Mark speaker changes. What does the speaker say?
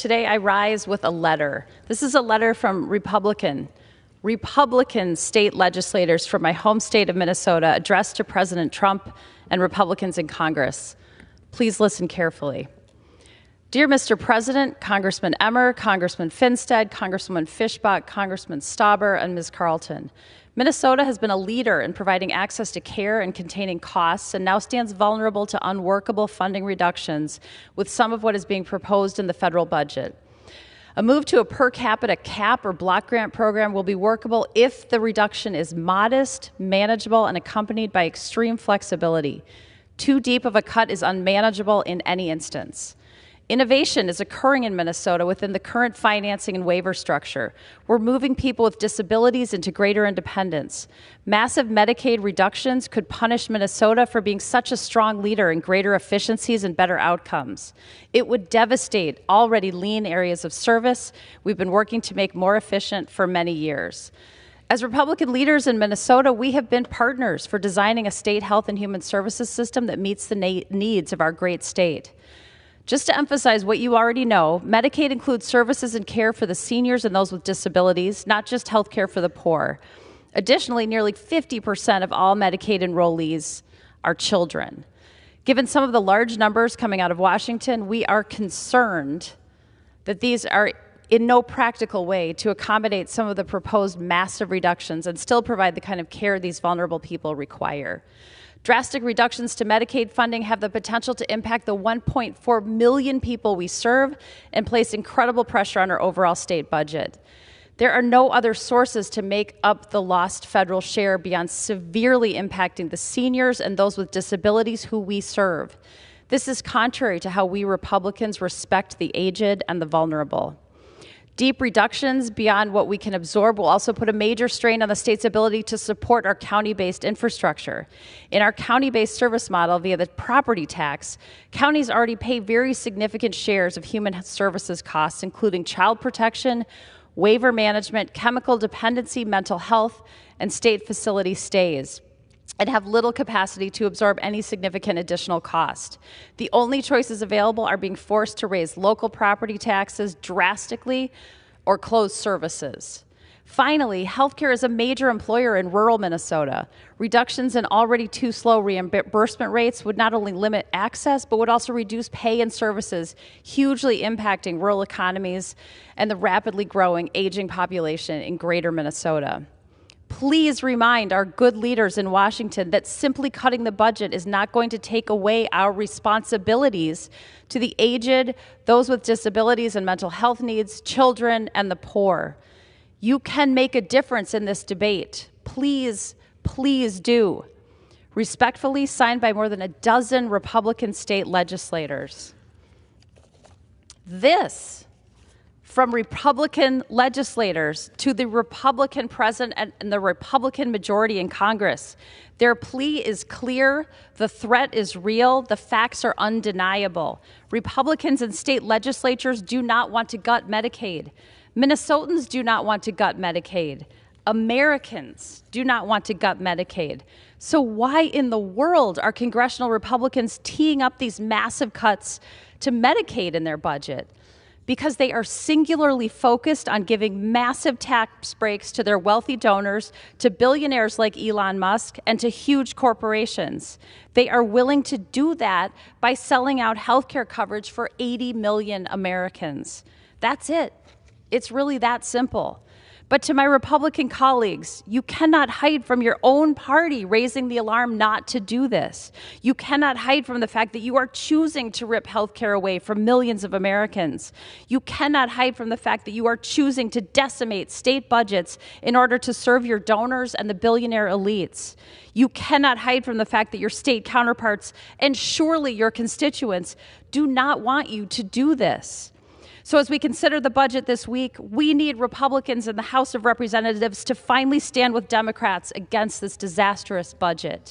Speaker 1: Today I rise with a letter. This is a letter from Republican state legislators from my home state of Minnesota addressed to President Trump and Republicans in Congress. Please listen carefully. Dear Mr. President, Congressman Emmer, Congressman Finstead, Congresswoman Fishbach, Congressman Stauber, and Ms. Carlton, Minnesota has been a leader in providing access to care and containing costs and now stands vulnerable to unworkable funding reductions with some of what is being proposed in the federal budget. A move to a per capita cap or block grant program will be workable if the reduction is modest, manageable, and accompanied by extreme flexibility. Too deep of a cut is unmanageable in any instance. Innovation is occurring in Minnesota within the current financing and waiver structure. We're moving people with disabilities into greater independence. Massive Medicaid reductions could punish Minnesota for being such a strong leader in greater efficiencies and better outcomes. It would devastate already lean areas of service we've been working to make more efficient for many years. As Republican leaders in Minnesota, we have been partners for designing a state health and human services system that meets the needs of our great state. Just to emphasize what you already know, Medicaid includes services and care for the seniors and those with disabilities, not just health care for the poor. Additionally, nearly 50% of all Medicaid enrollees are children. Given some of the large numbers coming out of Washington, we are concerned that these are in no practical way to accommodate some of the proposed massive reductions and still provide the kind of care these vulnerable people require. Drastic reductions to Medicaid funding have the potential to impact the 1.4 million people we serve and place incredible pressure on our overall state budget. There are no other sources to make up the lost federal share beyond severely impacting the seniors and those with disabilities who we serve. This is contrary to how we Republicans respect the aged and the vulnerable. Deep reductions beyond what we can absorb will also put a major strain on the state's ability to support our county-based infrastructure. In our county-based service model via the property tax, counties already pay very significant shares of human services costs, including child protection, waiver management, chemical dependency, mental health, and state facility stays, and have little capacity to absorb any significant additional cost. The only choices available are being forced to raise local property taxes drastically or close services. Finally, healthcare is a major employer in rural Minnesota. Reductions in already too slow reimbursement rates would not only limit access, but would also reduce pay and services, hugely impacting rural economies and the rapidly growing aging population in greater Minnesota. Please remind our good leaders in Washington that simply cutting the budget is not going to take away our responsibilities to the aged, those with disabilities and mental health needs, children, and the poor. You can make a difference in this debate. Please, please do. Respectfully, signed by more than a dozen Republican state legislators. This, from Republican legislators to the Republican president and the Republican majority in Congress. Their plea is clear, the threat is real, the facts are undeniable. Republicans and state legislatures do not want to gut Medicaid. Minnesotans do not want to gut Medicaid. Americans do not want to gut Medicaid. So why in the world are congressional Republicans teeing up these massive cuts to Medicaid in their budget? Because they are singularly focused on giving massive tax breaks to their wealthy donors, to billionaires like Elon Musk, and to huge corporations. They are willing to do that by selling out healthcare coverage for 80 million Americans. That's it. It's really that simple. But to my Republican colleagues, you cannot hide from your own party raising the alarm not to do this. You cannot hide from the fact that you are choosing to rip health care away from millions of Americans. You cannot hide from the fact that you are choosing to decimate state budgets in order to serve your donors and the billionaire elites. You cannot hide from the fact that your state counterparts and surely your constituents do not want you to do this. So as we consider the budget this week, we need Republicans in the House of Representatives to finally stand with Democrats against this disastrous budget.